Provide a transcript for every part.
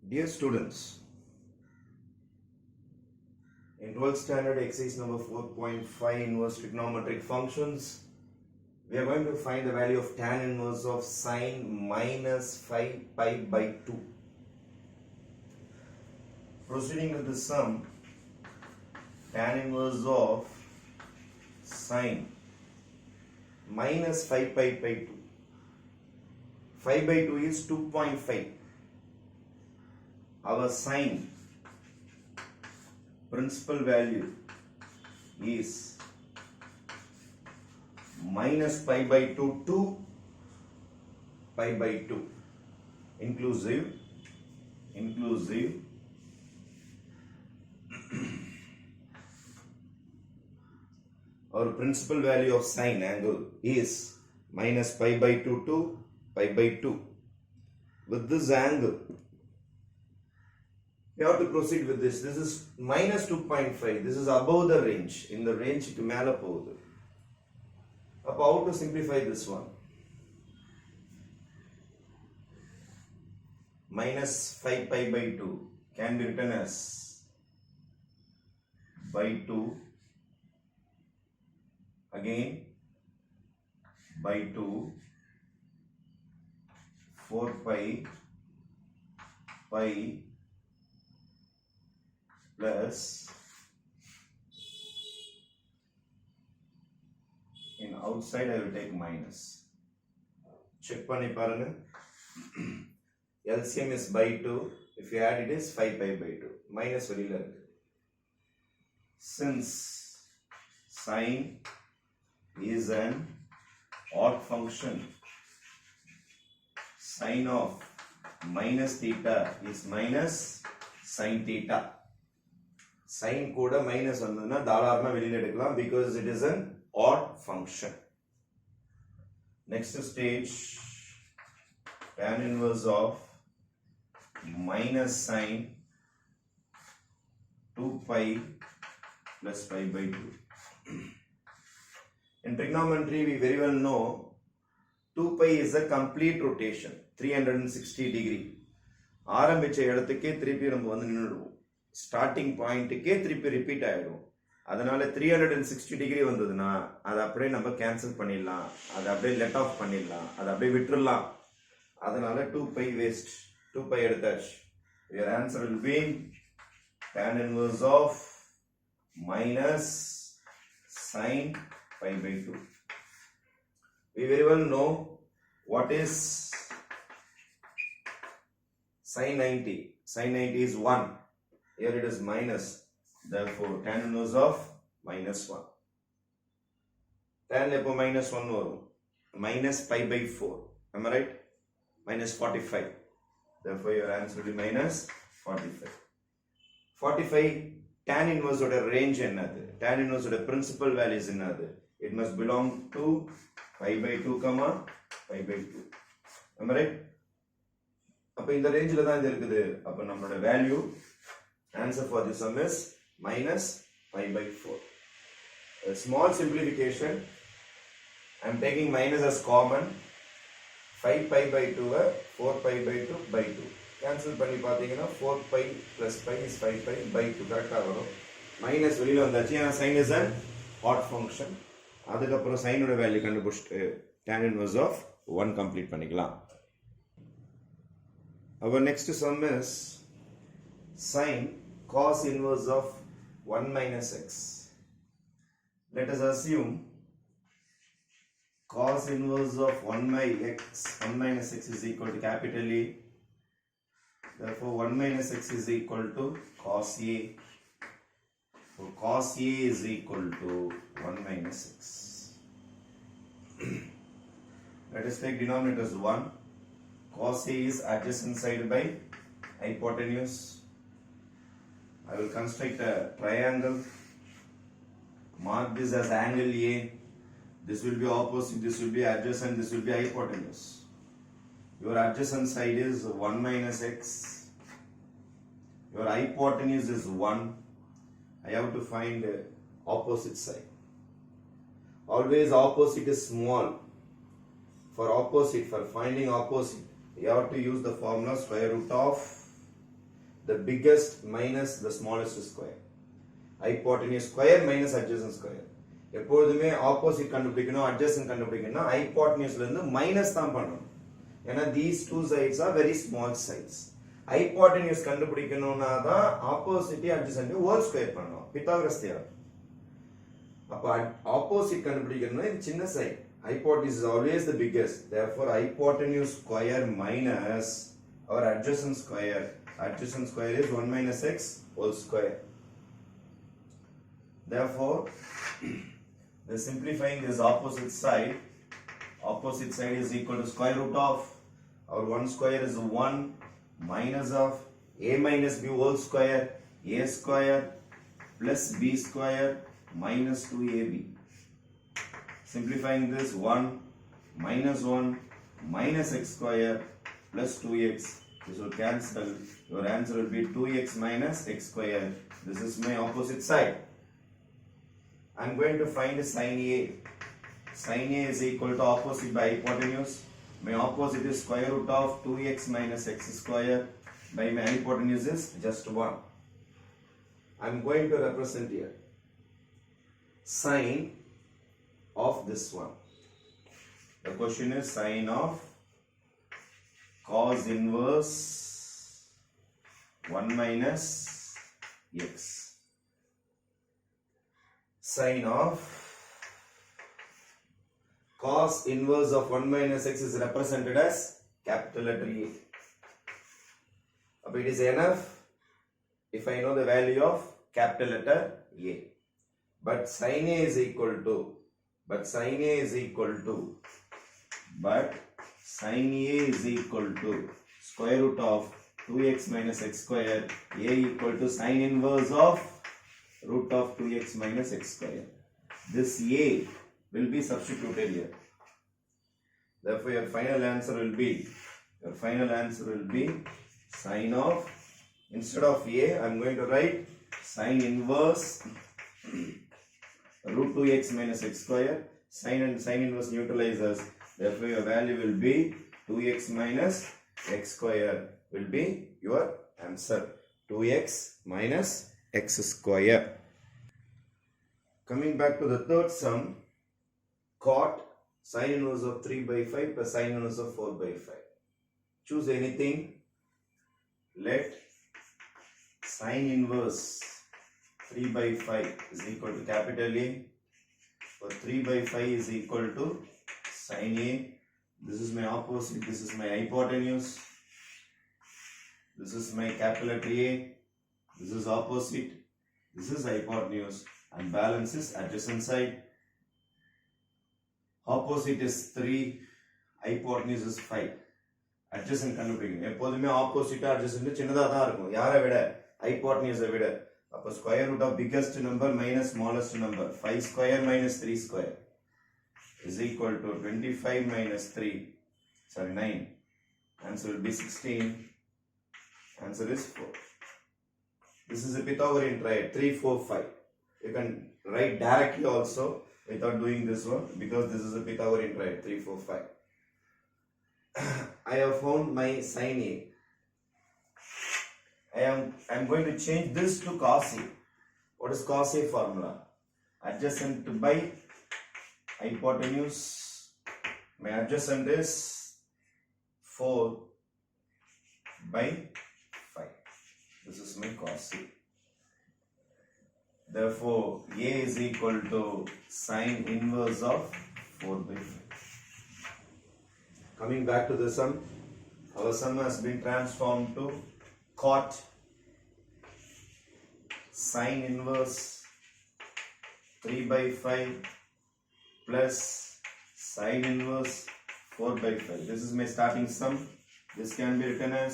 Dear students, in 12th standard exercise number 4.5 inverse trigonometric functions, we are going to find the value of tan inverse of sine minus 5 pi by 2. Proceeding with the sum, tan inverse of sine minus 5 pi by 2. 5 by 2 is 2.5. Our sine principal value is minus pi by 2 to pi by 2 inclusive our principal value of sine angle is minus pi by 2 to pi by 2. With this angle, we have to proceed with this. This is minus 2.5. This is above the range. In the range, it மேல போகுது. Now, how to simplify this one? Minus 5 pi by 2 can be written as by 2 again by 2 4 pi plus in outside I will take minus. Check பண்ணி பாருங்க. LCM is by 2. If you add it is 5 pi by 2. Minus வெளியில இருக்கு. Since sine is an odd function, sine of minus theta is minus sin theta. Sine கூட minus வந்ததுன்னா தாராளமா வெளியில எடுக்கலாம் because it is an odd function. Next stage, tan inverse of minus sine 2 pi plus pi by 2. In trigonometry, we very well know 2 pi is a complete rotation, 360 degree. ஆரம்பிச்ச இடத்துக்கே திருப்பி நம்ம வந்து நின்னுடுவோம். ஸ்டார்டிங் பாயிண்ட்டுக்கே திருப்பி ரிப்பீட் ஆயிடும். அதனால 360 degree வந்ததுன்னா அதை அப்படியே நம்ம கேன்சல் பண்ணிடலாம், அதை அப்படியே லெட் ஆஃப் பண்ணிடலாம், அதை அப்படியே விட்டுறலாம். அதனால 2 பை வேஸ்ட், 2 பை எடுத்தாச்சு. Your answer will be tan inverse of minus sine pi by 2. We very well know what is sine 90. Sine 90 is 1. Here it is minus. Therefore, tan inverse of minus 1. Tan lepo minus 1 varum. Minus pi by 4. Am I right? Minus 45. Therefore, your answer will be minus 45. 45 tan inverse oda range ennadhu. Tan inverse oda principal value is ennadhu. It must belong to pi by 2 comma pi by 2. Am I right? அப்ப இந்த ரேஞ்சில தான் இது இருக்குது. அப்ப நம்மளோட value answer for this sum is minus pi by 4. A small simplification. I am taking minus as common. 5 pi by 2 4 pi by 2 by 2. Cancel பண்ணி பாத்தீங்கன்னா 4 pi plus pi is 5 pi by 2 கரெக்டா வரும். மைனஸ் வெளியில வந்தாச்சு. ஏன்னா sin is an odd function. அதுக்கு அப்புறம் sin ஓட வேல்யூ கண்டுபிடிச்சிட்டு tan inverse of 1 கம்ப்ளீட் பண்ணிக்கலாம். Our next sum is sine cos inverse of 1 minus x. Let us assume cos inverse of 1 minus x is equal to capital A. Therefore, 1 minus x is equal to cos A. So, cos A is equal to 1 minus x. Let us take denominator as 1. Cos A is adjacent side by hypotenuse. I will construct a triangle. Mark this as angle A. This will be opposite, this will be adjacent, this will be hypotenuse. Your adjacent side is 1 minus x. Your hypotenuse is 1. I have to find opposite side. Always opposite is small. For finding opposite, you have to use the formula square root of the biggest minus the smallest square. Hypotenuse square minus adjacent square. எப்பொழுதுமே opposite கண்டுபிடிக்கணும் adjacent கண்டுபிடிக்கணும்னா hypotenuseல இருந்து minus தான் பண்ணணும். ஏன்னா these two sides are very small sides. hypotenuse கண்டுபிடிக்கணும்னா தான் opposite adjacent whole square பண்ணணும். Pythagoras theorem. அப்ப ஆப்போசிட் கண்டுபிடிக்கணும்னா இது சின்ன side. Hypotenuse is always the biggest. Therefore hypotenuse square minus our adjacent square. Adjacent square is 1 minus x whole square. Therefore the simplifying this opposite side is equal to square root of our 1 square is 1 minus of a minus b whole square, a square plus b square minus 2ab. Simplifying this 1 minus 1 minus x square plus 2x. This will cancel. Your answer will be 2x minus x square. This is my opposite side. I am going to find sin A. Sin A is equal to opposite by hypotenuse. My opposite is square root of 2x minus x square. By my hypotenuse is just 1. I am going to represent here sine of this one. The question is sine of cos inverse 1 minus x. Sine of cos inverse of 1 minus x is represented as capital letter A. But it is enough if I know the value of capital letter A. But sin A is equal to square root of 2x minus x square. A equal to sine inverse of root of 2x minus x square. This A will be substituted here. Therefore your final answer will be sine of, instead of A I am going to write sine inverse root 2x minus x square. Sine and sine inverse neutralizes. Therefore your value will be 2x minus x square will be your answer. 2x minus x square. Coming back to the third sum, cot sine inverse of 3 by 5 plus sine inverse of 4 by 5. Choose anything. Let sine inverse 3 by 5 is equal to capital A. For 3 by 5 is equal to sine A. This is my opposite. This is my hypotenuse. This is my capital letter A. This is opposite. This is hypotenuse. And balance is adjacent side. Opposite is 3. Hypotenuse is 5. Adjacent கண்டுபிடிக்கணும். எப்போதுமே opposite adjacent சின்னதா தான் இருக்கும். யாரை விட? hypotenuse விட. அப்ப square root of biggest number minus smallest number. 5 square minus 3 square is equal to 25 minus 9. Answer will be 16. Answer is 4. This is a Pythagorean triad. 3, 4, 5. You can write directly also without doing this one, because this is a Pythagorean triad. 3, 4, 5. I have found my sin A. I am going to change this to cos A. What is cos A formula? Adjacent by hypotenuse. My adjacent is 4 by 5. This is my cos A. Therefore, A is equal to sine inverse of 4 by 5. Coming back to the sum, our sum has been transformed to cot sine inverse 3 by 5 plus sine inverse 4 by 5. This is my starting sum. This can be written as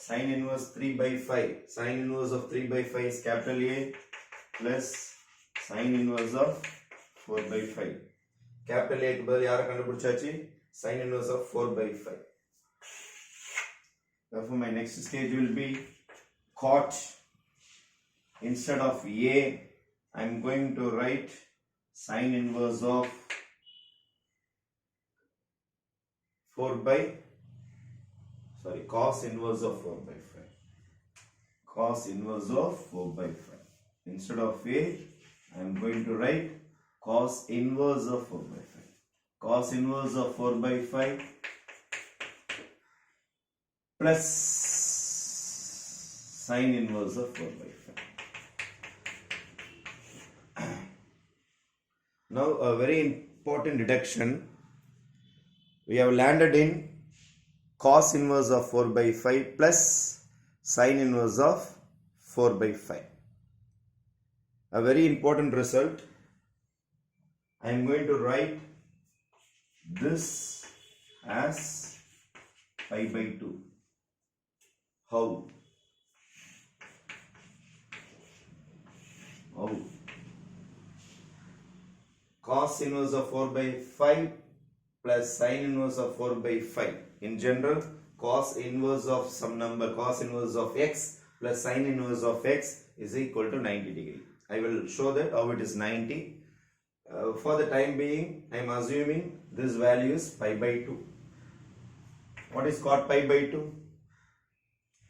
sine inverse 3 by 5. Sine inverse of 3 by 5 is capital A plus sine inverse of 4 by 5. Capital A க்கு பதில் யாரை கண்டுபிடிச்சாச்சு? Sine inverse of 4 by 5. Therefore my next stage will be cot. Instead of A, I am going to write sine inverse of 4 by, cos inverse of 4 by 5. cos inverse of 4 by 5. Instead of A, I am going to write cos inverse of 4 by 5. Cos inverse of 4 by 5 plus sin inverse of 4 by 5. Now a very important deduction. We have landed in cos inverse of 4 by 5 plus sin inverse of 4 by 5. A very important result. I am going to write this as pi by 2. How? Cos inverse of 4 by 5 plus sin inverse of 4 by 5. In general, cos inverse of some number, cos inverse of x plus sin inverse of x is equal to 90 degree. I will show that how it is 90. For the time being, I am assuming this value is pi by 2. What is cot pi by 2?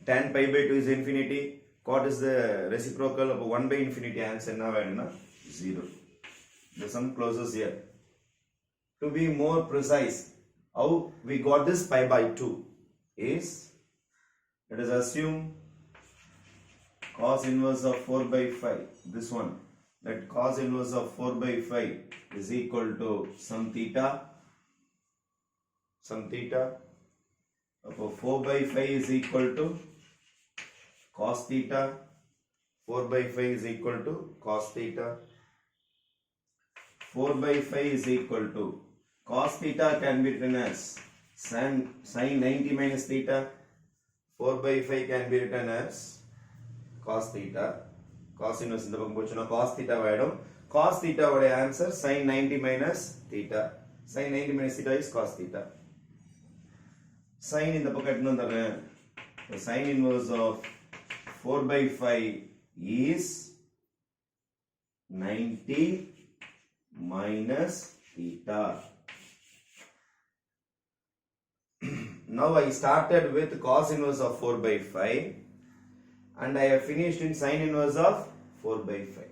Tan pi by 2 is infinity. Cot is the reciprocal of 1 by infinity. Answer now 0. The sum closes here. To be more precise, how we got this pi by 2 is, let us assume cos inverse of 4 by 5, this one, that cos inverse of 4 by 5 is equal to some theta. Therefore 4 by 5 is equal to cos theta. 4 by 5 is equal to cos theta. 4 by 5 is equal to cos theta can be written as sin 90 minus theta. 4 by 5 can be written as cos theta. Cos inverse in the book cos theta vaidum. Cos theta would answer sin 90 minus theta. Sin 90 minus theta is cos theta. Sin in the pocket the sin inverse of 4 by 5 is 90 minus theta. Now I started with cos inverse of 4 by 5 and I have finished in sin inverse of 4 by 5.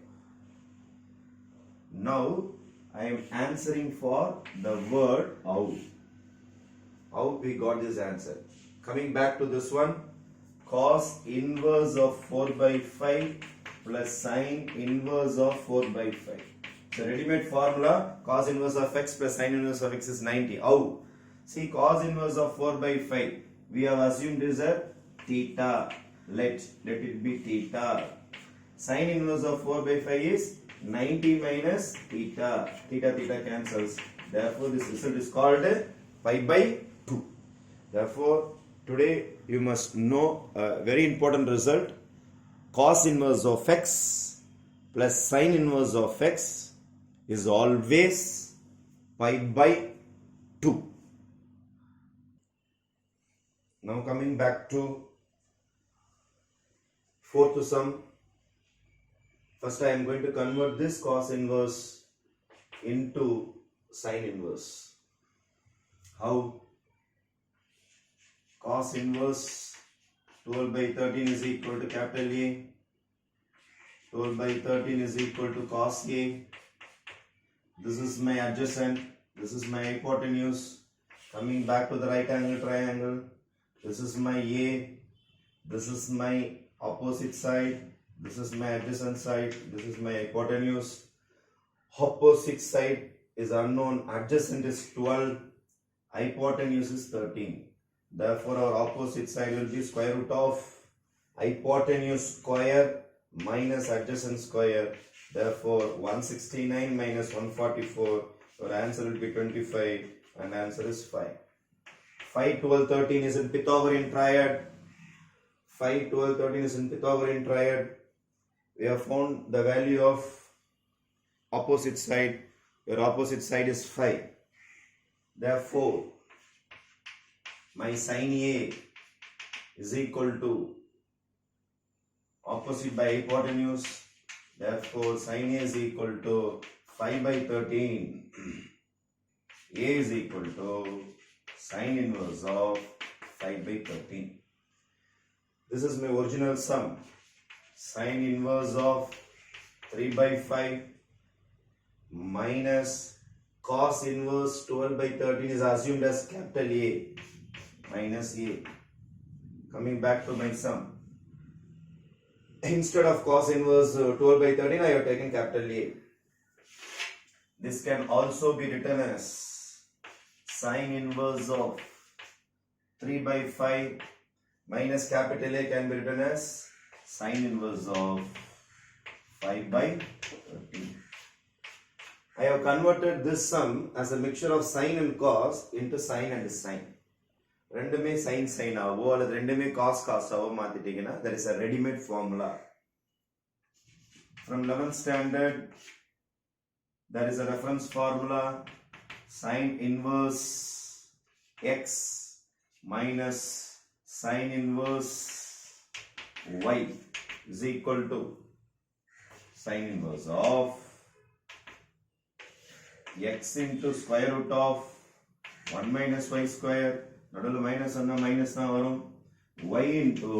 Now I am answering for the word how. How we got this answer. Coming back to this one, cos inverse of 4 by 5 plus sin inverse of 4 by 5. The ready-made formula, cos inverse of x plus sin inverse of x is 90. How? See, cos inverse of 4 by 5, we have assumed is a theta. Let it be theta. Sin inverse of 4 by 5 is 90 minus theta. Theta cancels. Therefore, this result is called pi by 2. Therefore, today you must know a very important result. Cos inverse of x plus sin inverse of x is always pi by 2. Now coming back to fourth sum. First I am going to convert this cos inverse into sin inverse. How? Cos inverse 12 by 13 is equal to capital A. 12 by 13 is equal to cos A. This is my adjacent. This is my hypotenuse. Coming back to the right angle triangle. This is my A. This is my opposite side. This is my adjacent side. This is my hypotenuse. Opposite side is unknown. Adjacent is 12. Hypotenuse is 13. Therefore, our opposite side will be square root of hypotenuse square minus adjacent square. Therefore, 169 minus 144. Your answer will be 25 and answer is 5. 5, 12, 13 is in Pythagorean triad. 5, 12, 13 is in Pythagorean triad. We have found the value of opposite side. Your opposite side is 5. Therefore, my sin A is equal to opposite by hypotenuse. Therefore, sin A is equal to 5 by 13. A is equal to sin inverse of 5 by 13. This is my original sum. Sine inverse of 3 by 5 minus cos inverse 12 by 13 is assumed as capital A minus A. Coming back to my sum. Instead of cos inverse 12 by 13, I have taken capital A. This can also be written as sine inverse of 3 by 5 minus capital A can be written as sine inverse of 5 by 13. I have converted this sum as a mixture of sine and cos into sine and sine. ரெண்டுமே sin sin ஆவோ அல்லது ரெண்டுமே cos cos ஆவோ மாத்திட்டீங்கன்னா there is a ready-made formula. From 11th standard there is a reference formula sin inverse x minus sin inverse y is equal to sin inverse of x into square root of 1 minus y square. நடுவுல minus வந்தா minus தான் வரும். y into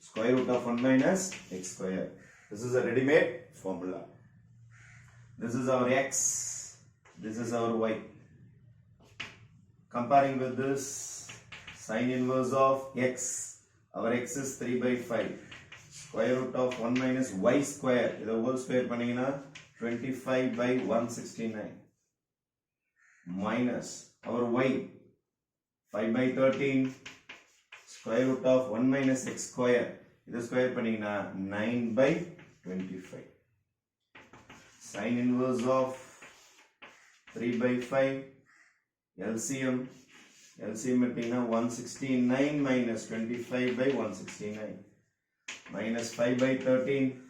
square root of 1 minus x square. This is a ready-made formula. This is our x. This is our y. Comparing with this, sine inverse of x. Our x is 3 by 5. Square root of 1 minus y square. இதை whole square பண்ணீங்கன்னா 25 by 169. Minus our y. 5 by 13 square root of 1 minus x square. This square பண்ணீங்கன்னா 9 by 25. Sine inverse of 3 by 5 LCM எடுத்தீங்கன்னா 169 minus 25 by 169 minus 5 by 13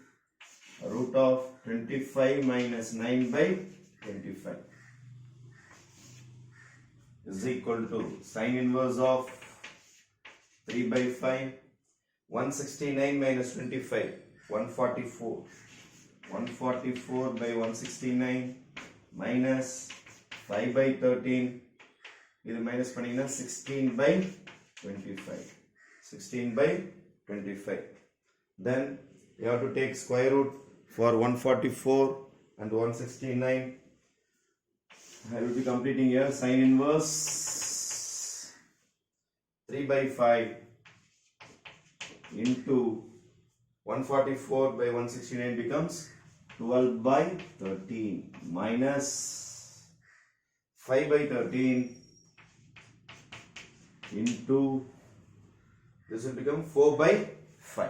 root of 25 minus 9 by 25 is equal to sine inverse of 3 by 5 169 minus 25 144 by 169 minus 5 by 13 இது minus பண்ணீங்கன்னா 16 by 25 then you have to take square root for 144 and 169. I will be completing here sine inverse 3 by 5 into 144 by 169 becomes 12 by 13 minus 5 by 13 into this will become 4 by 5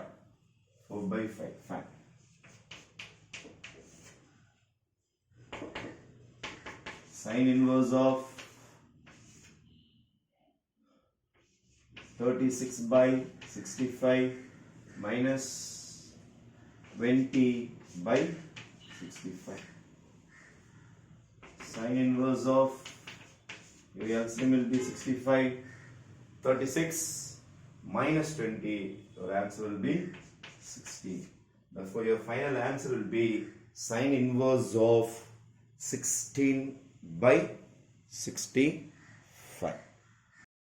fine. Sine inverse of 36 by 65 minus 20 by 65. Sine inverse of your LCM will be 65. 36 minus 20, your answer will be 16. Therefore, your final answer will be sine inverse of 16 by 60